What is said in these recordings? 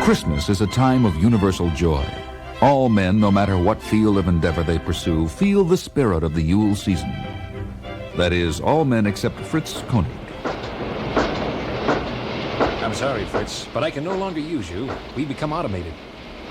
Christmas is a time of universal joy. All men, no matter what field of endeavor they pursue, feel the spirit of the Yule season. That is, all men except Fritz Koenig. I'm sorry, Fritz, but I can no longer use you. We become automated.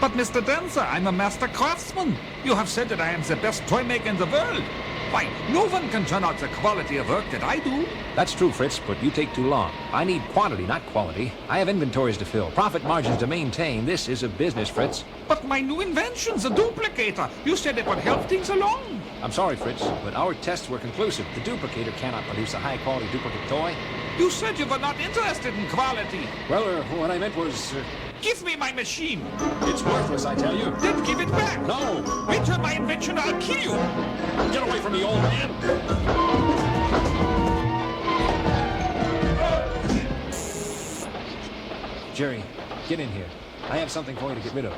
But Mr. Dancer, I'm a master craftsman. You have said that I am the best toy maker in the world. Why, no one can turn out the quality of work that I do. That's true, Fritz, but you take too long. I need quantity, not quality. I have inventories to fill, profit margins to maintain. This is a business, Fritz. But my new invention, the duplicator, you said it would help things along. I'm sorry, Fritz, but our tests were conclusive. The duplicator cannot produce a high-quality duplicate toy. You said you were not interested in quality. Well, what I meant was... Give me my machine. It's worthless, I tell you. Then give it back. No. Return my invention or I'll kill you. Get away from me, old man. Jerry, get in here. I have something for you to get rid of.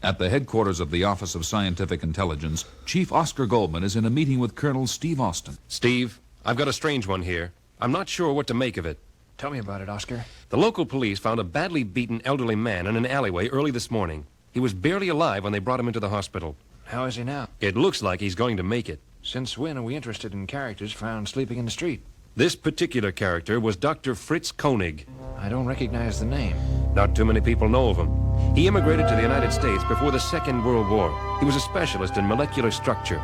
At the headquarters of the Office of Scientific Intelligence, Chief Oscar Goldman is in a meeting with Colonel Steve Austin. Steve, I've got a strange one here. I'm not sure what to make of it. Tell me about it, Oscar. The local police found a badly beaten elderly man in an alleyway early this morning. He was barely alive when they brought him into the hospital. How is he now? It looks like he's going to make it. Since when are we interested in characters found sleeping in the street? This particular character was Dr. Fritz Koenig. I don't recognize the name. Not too many people know of him. He immigrated to the United States before the Second World War. He was a specialist in molecular structure.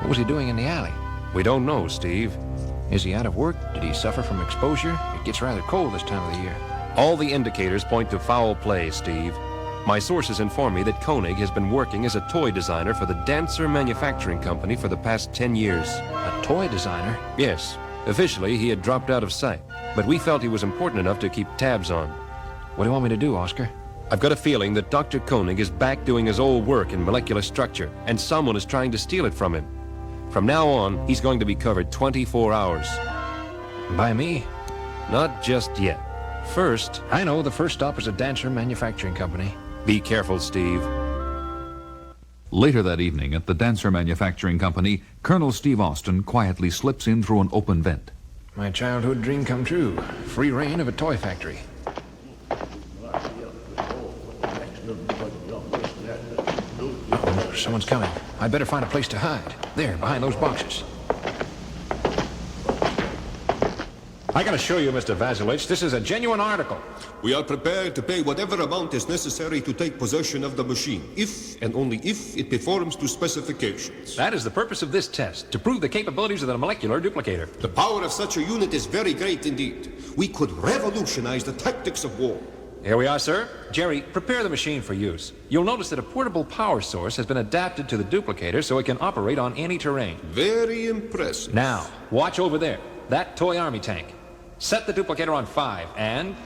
What was he doing in the alley? We don't know, Steve. Is he out of work? Did he suffer from exposure? It gets rather cold this time of the year. All the indicators point to foul play, Steve. My sources inform me that Koenig has been working as a toy designer for the Dancer Manufacturing Company for the past 10 years. A toy designer? Yes. Officially, he had dropped out of sight, but we felt he was important enough to keep tabs on. What do you want me to do, Oscar? I've got a feeling that Dr. Koenig is back doing his old work in molecular structure, and someone is trying to steal it from him. From now on, he's going to be covered 24 hours. By me? Not just yet. First, I know the first stop is a Dancer Manufacturing Company. be careful, Steve. Later that evening, at the Dancer Manufacturing Company, Colonel Steve Austin quietly slips in through an open vent. My childhood dream come true. Free reign of a toy factory. Uh-oh, someone's coming. I'd better find a place to hide. There, behind those boxes. I gotta show you, Mr. Vasilich, this is a genuine article. We are prepared to pay whatever amount is necessary to take possession of the machine, if and only if it performs to specifications. That is the purpose of this test, to prove the capabilities of the molecular duplicator. The power of such a unit is very great indeed. We could revolutionize the tactics of war. Here we are, sir. Jerry, prepare the machine for use. You'll notice that a portable power source has been adapted to the duplicator so it can operate on any terrain. Very impressive. Now, watch over there. That toy army tank. Set the duplicator on 5, and...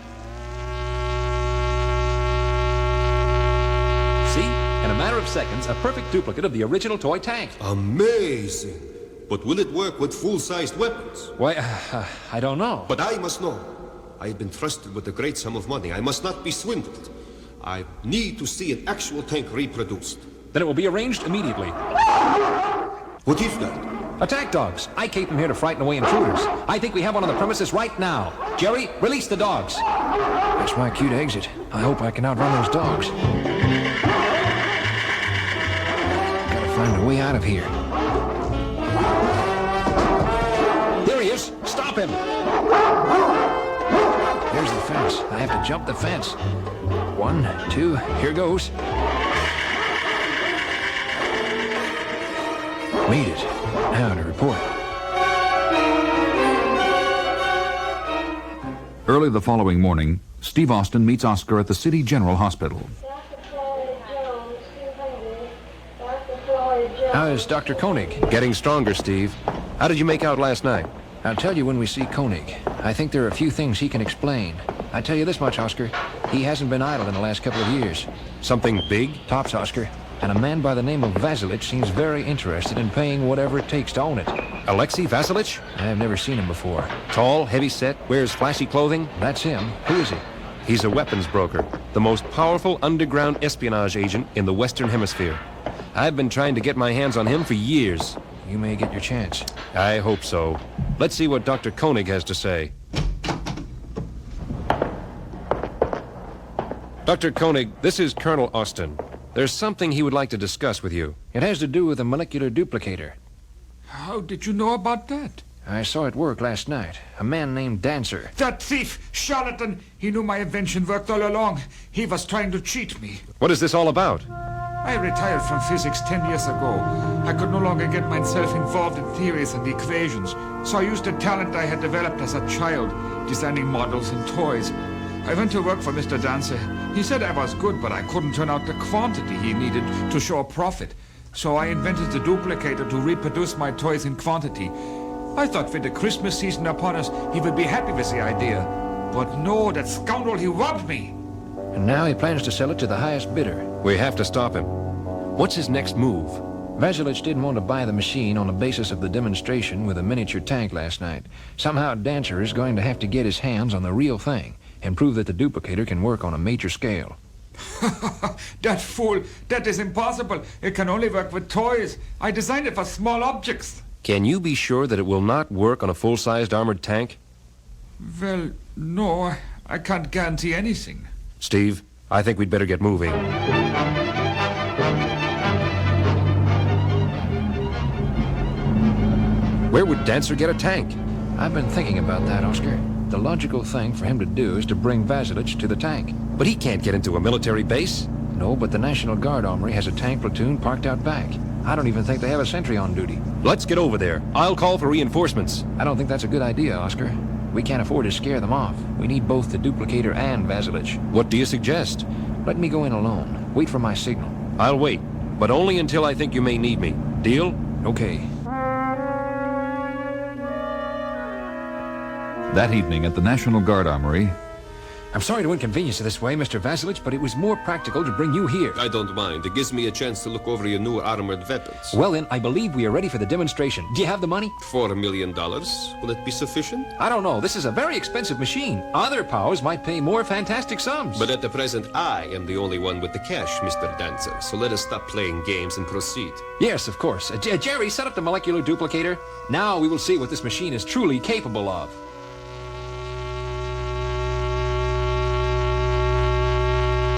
See? In a matter of seconds, a perfect duplicate of the original toy tank. Amazing. But will it work with full-sized weapons? Why, I don't know. But I must know. I have been trusted with a great sum of money. I must not be swindled. I need to see an actual tank reproduced. Then it will be arranged immediately. What is that? Attack dogs. I keep them here to frighten away intruders. I think we have one on the premises right now. Jerry, release the dogs. That's my cue to exit. I hope I can outrun those dogs. Gotta find a way out of here. There he is. Stop him. There's the fence. I have to jump the fence. 1, 2, here goes. Made it. Now to report. Early the following morning, Steve Austin meets Oscar at the City General Hospital. How is Dr. Koenig? Getting stronger, Steve. How did you make out last night? I'll tell you when we see Koenig. I think there are a few things he can explain. I tell you this much, Oscar. He hasn't been idle in the last couple of years. Something big? Tops, Oscar. And a man by the name of Vasilich seems very interested in paying whatever it takes to own it. Alexei Vasilich? I have never seen him before. Tall, heavy-set, wears flashy clothing? That's him. Who is he? He's a weapons broker, the most powerful underground espionage agent in the Western Hemisphere. I've been trying to get my hands on him for years. You may get your chance. I hope so. Let's see what Dr. Koenig has to say. Dr. Koenig, this is Colonel Austin. There's something he would like to discuss with you. It has to do with a molecular duplicator. How did you know about that? I saw it work last night. A man named Dancer. That thief, charlatan, he knew my invention worked all along. He was trying to cheat me. What is this all about? I retired from physics 10 years ago. I could no longer get myself involved in theories and equations, so I used the talent I had developed as a child, designing models and toys. I went to work for Mr. Dancer. He said I was good, but I couldn't turn out the quantity he needed to show a profit. So I invented the duplicator to reproduce my toys in quantity. I thought with the Christmas season upon us, he would be happy with the idea. But no, that scoundrel, he robbed me. And now he plans to sell it to the highest bidder. We have to stop him. What's his next move? Vasilych didn't want to buy the machine on the basis of the demonstration with a miniature tank last night. Somehow Dancer is going to have to get his hands on the real thing and prove that the duplicator can work on a major scale. That fool, that is impossible. It can only work with toys. I designed it for small objects. Can you be sure that it will not work on a full-sized armored tank? Well, no, I can't guarantee anything. Steve, I think we'd better get moving. Where would Dancer get a tank? I've been thinking about that, Oscar. The logical thing for him to do is to bring Vasilych to the tank. But he can't get into a military base. No, but the National Guard Armory has a tank platoon parked out back. I don't even think they have a sentry on duty. Let's get over there. I'll call for reinforcements. I don't think that's a good idea, Oscar. We can't afford to scare them off. We need both the duplicator and Vasilych. What do you suggest? Let me go in alone. Wait for my signal. I'll wait, but only until I think you may need me. Deal? Okay. That evening at the National Guard Armory, I'm sorry to inconvenience you this way, Mr. Vasilych, but it was more practical to bring you here. I don't mind. It gives me a chance to look over your new armored weapons. Well then, I believe we are ready for the demonstration. Do you have the money? $4 million. Will it be sufficient? I don't know. This is a very expensive machine. Other powers might pay more fantastic sums. But at the present, I am the only one with the cash, Mr. Dancer. So let us stop playing games and proceed. Yes, of course. Jerry, set up the molecular duplicator. Now we will see what this machine is truly capable of.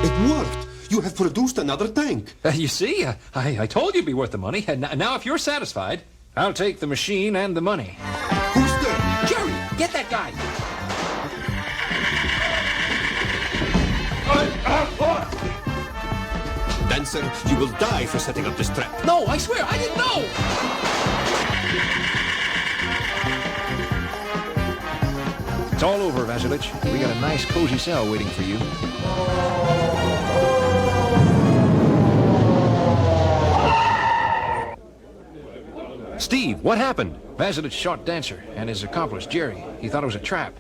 It worked! You have produced another tank! You see, I told you it'd be worth the money. And now if you're satisfied, I'll take the machine and the money. Who's there? Jerry, get that guy! Dancer, you will die for setting up this trap. No, I swear, I didn't know! It's all over, Vasilych. We got a nice, cozy cell waiting for you. Steve, what happened? Vasilych shot Dancer and his accomplice, Jerry. He thought it was a trap.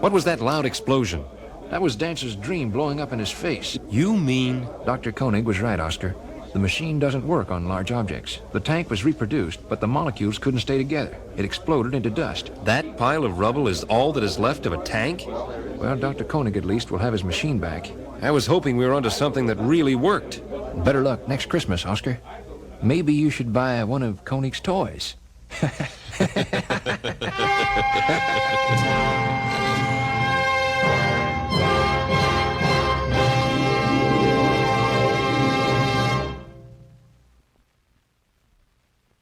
What was that loud explosion? That was Dancer's dream blowing up in his face. You mean... Dr. Koenig was right, Oscar. The machine doesn't work on large objects. The tank was reproduced, but the molecules couldn't stay together. It exploded into dust. that pile of rubble is all that is left of a tank? Well, Dr. Koenig at least will have his machine back. I was hoping we were onto something that really worked. Better luck next Christmas, Oscar. Maybe you should buy one of Koenig's toys.